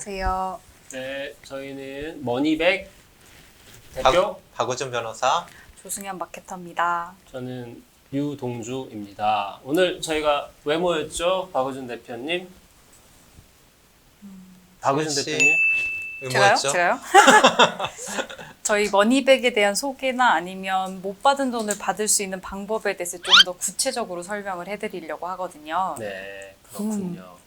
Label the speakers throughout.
Speaker 1: 안녕하세요.
Speaker 2: 네, 저희는 머니백 대표
Speaker 3: 박우준 변호사.
Speaker 1: 조승현 마케터입니다.
Speaker 2: 저는 유동주입니다. 오늘 저희가 왜 모였죠? 박우준 대표님? 박우준
Speaker 3: 혹시
Speaker 2: 대표님?
Speaker 3: 의무였죠?
Speaker 1: 제가요? 저희 머니백에 대한 소개나 아니면 못 받은 돈을 받을 수 있는 방법에 대해서 좀 더 구체적으로 설명을 해드리려고 하거든요.
Speaker 2: 네, 그렇군요.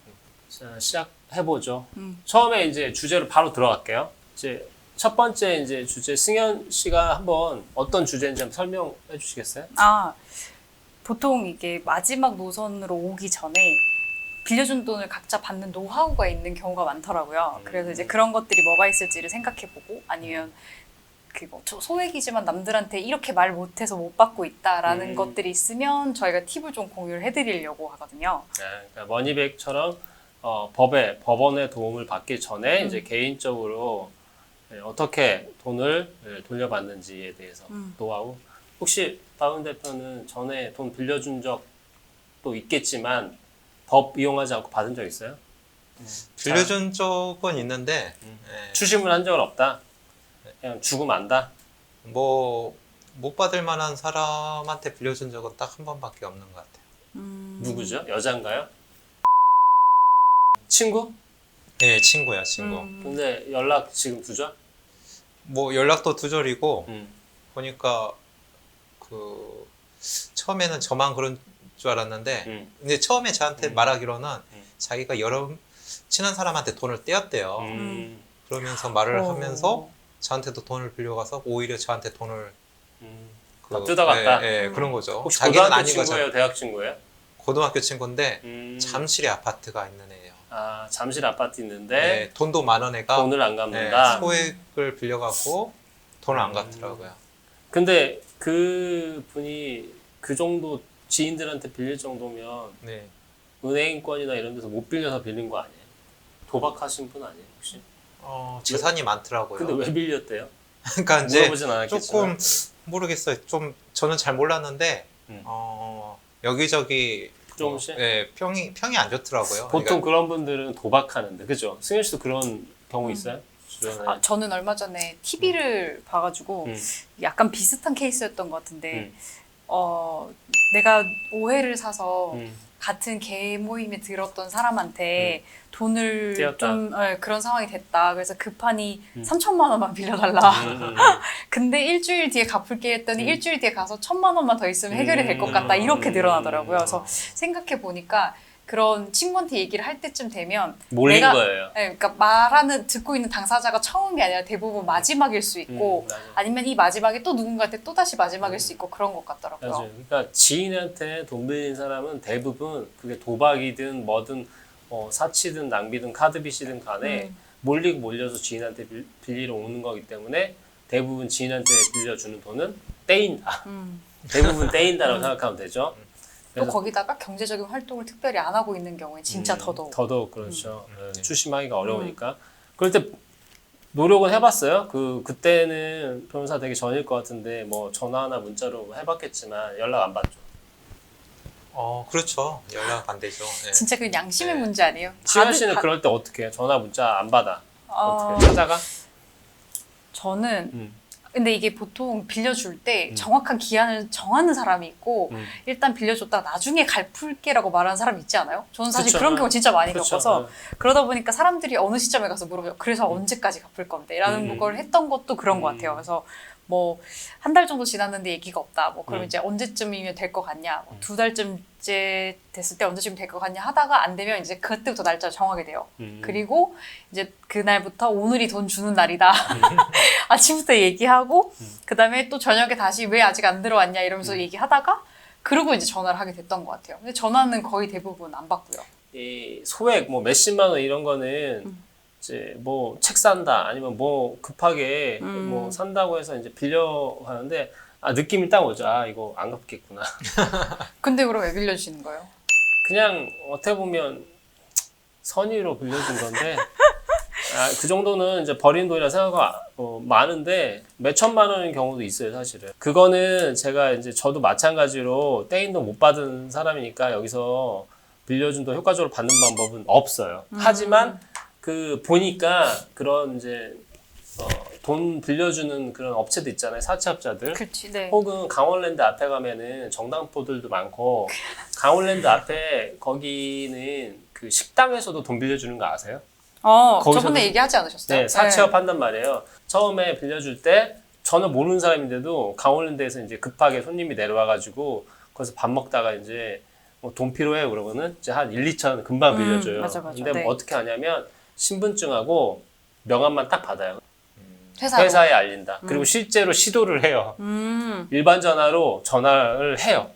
Speaker 2: 자, 시작해보죠.
Speaker 1: 음.
Speaker 2: 처음에 이제 주제로 바로 들어갈게요. 이제 첫 번째 이제 주제 승현 씨가 한번 어떤 주제인지 한번 설명해 주시겠어요?
Speaker 1: 보통 이게 마지막 노선으로 오기 전에 빌려준 돈을 각자 받는 노하우가 있는 경우가 많더라고요. 그래서 이제 그런 것들이 뭐가 있을지를 생각해보고 아니면 그뭐 소액이지만 남들한테 이렇게 말 못해서 못 받고 있다라는 것들이 있으면 저희가 팁을 좀 공유를 해드리려고 하거든요.
Speaker 2: 네, 그러니까 머니백처럼 법원의 도움을 받기 전에 이제 개인적으로 어떻게 돈을 돌려받는지에 대해서 노하우. 혹시 박은 대표는 전에 돈 빌려준 적도 있겠지만 법 이용하지 않고 받은 적 있어요?
Speaker 3: 빌려준 적은 있는데
Speaker 2: 추심을 한 적은 없다. 그냥 주고 만다.
Speaker 3: 뭐 못 받을 만한 사람한테 빌려준 적은 딱 한 번밖에 없는 것 같아요.
Speaker 2: 누구죠? 여잔가요? 친구?
Speaker 3: 네, 친구야, 친구.
Speaker 2: 근데 연락 지금 두죠?
Speaker 3: 뭐 연락도 두절이고
Speaker 2: 음.
Speaker 3: 보니까 그 처음에는 저만 그런 줄 알았는데 근데 처음에 저한테 말하기로는 자기가 여러 친한 사람한테 돈을 떼었대요. 그러면서 말을 하면서 저한테도 돈을 빌려가서 오히려 저한테 돈을
Speaker 2: 뜯어갔다.
Speaker 3: 그런 거죠.
Speaker 2: 혹시
Speaker 3: 자기는
Speaker 2: 고등학교
Speaker 3: 아닌 거죠.
Speaker 2: 친구예요? 대학 친구예요?
Speaker 3: 고등학교 친구인데 잠실에 아파트가 있는 애예요.
Speaker 2: 아, 잠실 아파트 있는데
Speaker 3: 네, 돈도 많은 애가
Speaker 2: 돈을 안 갚는다.
Speaker 3: 소액을 빌려갖고 돈을 안 갚더라고요.
Speaker 2: 근데 그 분이 그 정도 지인들한테 빌릴 정도면
Speaker 3: 네.
Speaker 2: 은행권이나 이런 데서 못 빌려서 빌린 거 아니에요? 도박하신 분 아니에요 혹시?
Speaker 3: 재산이 많더라고요.
Speaker 2: 근데 왜 빌렸대요?
Speaker 3: 그러니까 이제
Speaker 2: 물어보진 않았겠지만.
Speaker 3: 조금 모르겠어요. 좀 저는 잘 몰랐는데 여기저기
Speaker 2: 조금씩?
Speaker 3: 평이 안 좋더라고요.
Speaker 2: 보통 그런 분들은 도박하는데 그죠? 승현 씨도 그런 경우 있어요? 주변에?
Speaker 1: 저는 얼마 전에 TV를 봐가지고 약간 비슷한 케이스였던 것 같은데 내가 오해를 사서 같은 개 모임에 들었던 사람한테 돈을
Speaker 2: 떼었다.
Speaker 1: 좀 그런 상황이 됐다. 그래서 급하니 3천만 원만 빌려달라. 근데 일주일 뒤에 갚을게 했더니 일주일 뒤에 가서 1,000만 원만 더 있으면 해결이 될 것 같다. 이렇게 늘어나더라고요. 그래서 생각해 보니까 그런 친구한테 얘기를 할 때쯤 되면
Speaker 2: 몰린 거예요.
Speaker 1: 그러니까 듣고 있는 당사자가 처음이 아니라 대부분 마지막일 수 있고 아니면 이 마지막이 또 누군가한테 또 다시 마지막일 수 있고 그런 것 같더라고요.
Speaker 2: 맞아요. 그러니까 지인한테 돈 빌린 사람은 대부분 그게 도박이든 뭐든 사치든 낭비든 카드빚이든 간에 몰리고 몰려서 지인한테 빌리러 오는 거기 때문에 대부분 지인한테 빌려주는 돈은 떼인다. 대부분 떼인다라고 생각하면 되죠.
Speaker 1: 또 거기다가 경제적인 활동을 특별히 안 하고 있는 경우에 진짜
Speaker 2: 더더욱 그렇죠. 추심하기가 어려우니까. 그럴 때 노력은 해봤어요. 그때는 변호사 되기 전일 것 같은데 뭐 전화나 문자로 해봤겠지만 연락 안 받죠.
Speaker 3: 그렇죠. 연락 안 되죠. 네.
Speaker 1: 진짜 그 양심의 문제 아니에요?
Speaker 2: 지현 씨는 그럴 때 어떻게 해요? 전화 문자 안 받아? 어떻게 찾아가?
Speaker 1: 저는 근데 이게 보통 빌려줄 때 정확한 기한을 정하는 사람이 있고 일단 빌려줬다가 나중에 갚을게라고 말하는 사람이 있지 않아요? 저는 사실
Speaker 2: 그쵸.
Speaker 1: 그런 경우 진짜 많이
Speaker 2: 그쵸.
Speaker 1: 겪어서 그러다 보니까 사람들이 어느 시점에 가서 물어봐요. 그래서 언제까지 갚을 건데? 라는 걸 했던 것도 그런 것 같아요. 그래서 뭐 한 달 정도 지났는데 얘기가 없다. 뭐 그럼 이제 언제쯤이면 될 것 같냐? 뭐 2달쯤째 됐을 때 언제쯤 될 것 같냐 하다가 안 되면 이제 그때부터 날짜를 정하게 돼요. 그리고 이제 그날부터 오늘이 돈 주는 날이다. 아침부터 얘기하고 그다음에 또 저녁에 다시 왜 아직 안 들어왔냐 이러면서 얘기하다가 그러고 이제 전화를 하게 됐던 것 같아요. 근데 전화는 거의 대부분 안 받고요.
Speaker 2: 이 소액 뭐 몇십만 원 이런 거는 이제 뭐 책 산다 아니면 뭐 급하게 뭐 산다고 해서 이제 빌려 하는데 느낌이 딱 오죠. 이거 안 갚겠구나.
Speaker 1: 근데 그럼 왜 빌려주시는 거예요?
Speaker 2: 그냥 어떻게 보면 선의로 빌려준 건데 그 정도는 이제 버린 돈이라 생각가 많은데 몇 천만 원인 경우도 있어요, 사실은. 그거는 제가 이제 저도 마찬가지로 떼인 돈 못 받은 사람이니까 여기서 빌려준 돈 효과적으로 받는 방법은 없어요. 하지만 그 보니까 그런 이제 돈 빌려주는 그런 업체도 있잖아요. 사채업자들.
Speaker 1: 그렇지. 네.
Speaker 2: 혹은 강원랜드 앞에 가면은 정당포들도 많고 강원랜드 앞에 거기는 그 식당에서도 돈 빌려주는 거 아세요? 거기서도-
Speaker 1: 저번에 얘기하지 않으셨어요?
Speaker 2: 네, 사채업 한단 말이에요. 처음에 빌려줄 때 전혀 모르는 사람인데도 강원랜드에서 이제 급하게 손님이 내려와가지고 거기서 밥 먹다가 이제 돈 필요해요 그러면은 이제 한 1, 2천 금방 빌려줘요.
Speaker 1: 맞아.
Speaker 2: 근데
Speaker 1: 네.
Speaker 2: 뭐 어떻게 하냐면 신분증하고 명함만 딱 받아요.
Speaker 1: 회사로.
Speaker 2: 회사에 알린다. 그리고 실제로 시도를 해요. 일반 전화로 전화를 해요.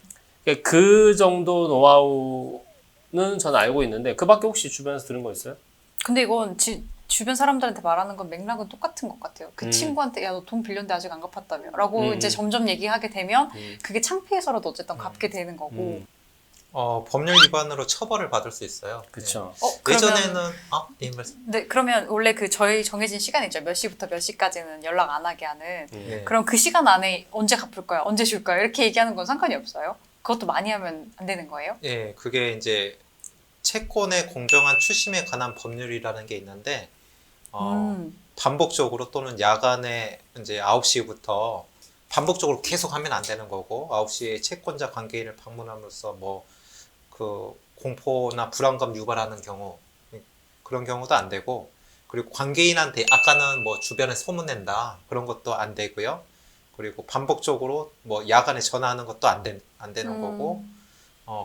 Speaker 2: 그러니까 그 정도 노하우는 저는 알고 있는데 그밖에 혹시 주변에서 들은 거 있어요?
Speaker 1: 근데 이건 주변 사람들한테 말하는 건 맥락은 똑같은 것 같아요. 그 친구한테 야 너 돈 빌렸는데 아직 안 갚았다며 라고 이제 점점 얘기하게 되면 그게 창피해서라도 어쨌든 갚게 되는 거고.
Speaker 3: 법률 위반으로 처벌을 받을 수 있어요.
Speaker 2: 그렇죠.
Speaker 3: 네. 예전에는 네, 말씀.
Speaker 1: 네, 그러면 원래 그 저희 정해진 시간 있죠. 몇 시부터 몇 시까지는 연락 안 하게 하는.
Speaker 3: 네.
Speaker 1: 그럼 그 시간 안에 언제 갚을 거야? 언제 줄 거야? 이렇게 얘기하는 건 상관이 없어요? 그것도 많이 하면 안 되는 거예요?
Speaker 3: 예, 그게 이제 채권의 공정한 추심에 관한 법률이라는 게 있는데 반복적으로 또는 야간에 이제 9시부터 반복적으로 계속 하면 안 되는 거고 9시에 채권자 관계인을 방문함으로써 뭐 그 공포나 불안감 유발하는 경우 그런 경우도 안 되고 그리고 관계인한테 아까는 뭐 주변에 소문낸다 그런 것도 안 되고요. 그리고 반복적으로 뭐 야간에 전화하는 것도 안 되는 거고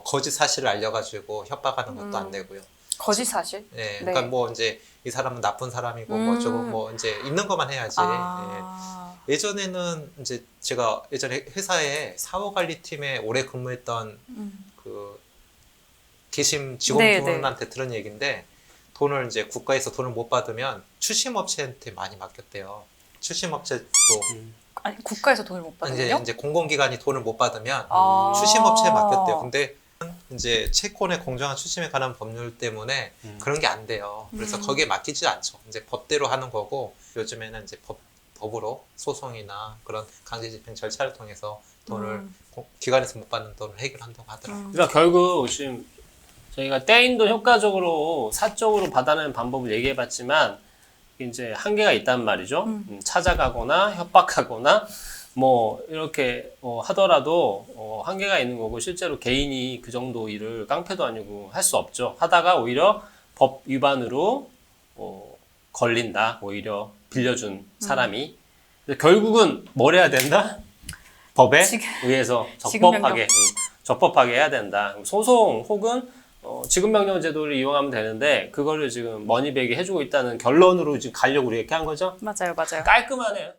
Speaker 3: 거짓 사실을 알려가지고 협박하는 것도 안 되고요.
Speaker 1: 거짓 사실?
Speaker 3: 네,
Speaker 1: 네.
Speaker 3: 그러니까 뭐 이제 이 사람은 나쁜 사람이고 뭐 조금 뭐 이제 있는 것만 해야지. 예. 예전에는 이제 제가 예전에 회사에 사후관리팀에 오래 근무했던 그 계심 직원분한테 들은 얘기인데 돈을 이제 국가에서 돈을 못 받으면 추심업체한테 많이 맡겼대요. 추심업체도
Speaker 1: 아니 국가에서 돈을 못 받으면요?
Speaker 3: 이제 공공기관이 돈을 못 받으면
Speaker 1: 아.
Speaker 3: 추심업체에 맡겼대요. 근데 이제 채권의 공정한 추심에 관한 법률 때문에 그런 게 안 돼요. 그래서 거기에 맡기지 않죠. 이제 법대로 하는 거고 요즘에는 이제 법으로 소송이나 그런 강제집행 절차를 통해서 돈을 기관에서 못 받는 돈을 해결한다고 하더라고요.
Speaker 2: 그러니까 결국 지금 저희가 떼인 돈 효과적으로 사적으로 받아내는 방법을 얘기해봤지만 이제 한계가 있단 말이죠. 찾아가거나 협박하거나 뭐 이렇게 하더라도 한계가 있는 거고 실제로 개인이 그 정도 일을 깡패도 아니고 할 수 없죠. 하다가 오히려 법 위반으로 걸린다. 오히려 빌려준 사람이. 근데 결국은 뭘 해야 된다? 법에 의해서 적법하게 해야 된다. 소송 혹은 지급명령 제도를 이용하면 되는데 그거를 지금 머니백이 해주고 있다는 결론으로 지금 가려고 이렇게 한 거죠?
Speaker 1: 맞아요.
Speaker 2: 깔끔하네요.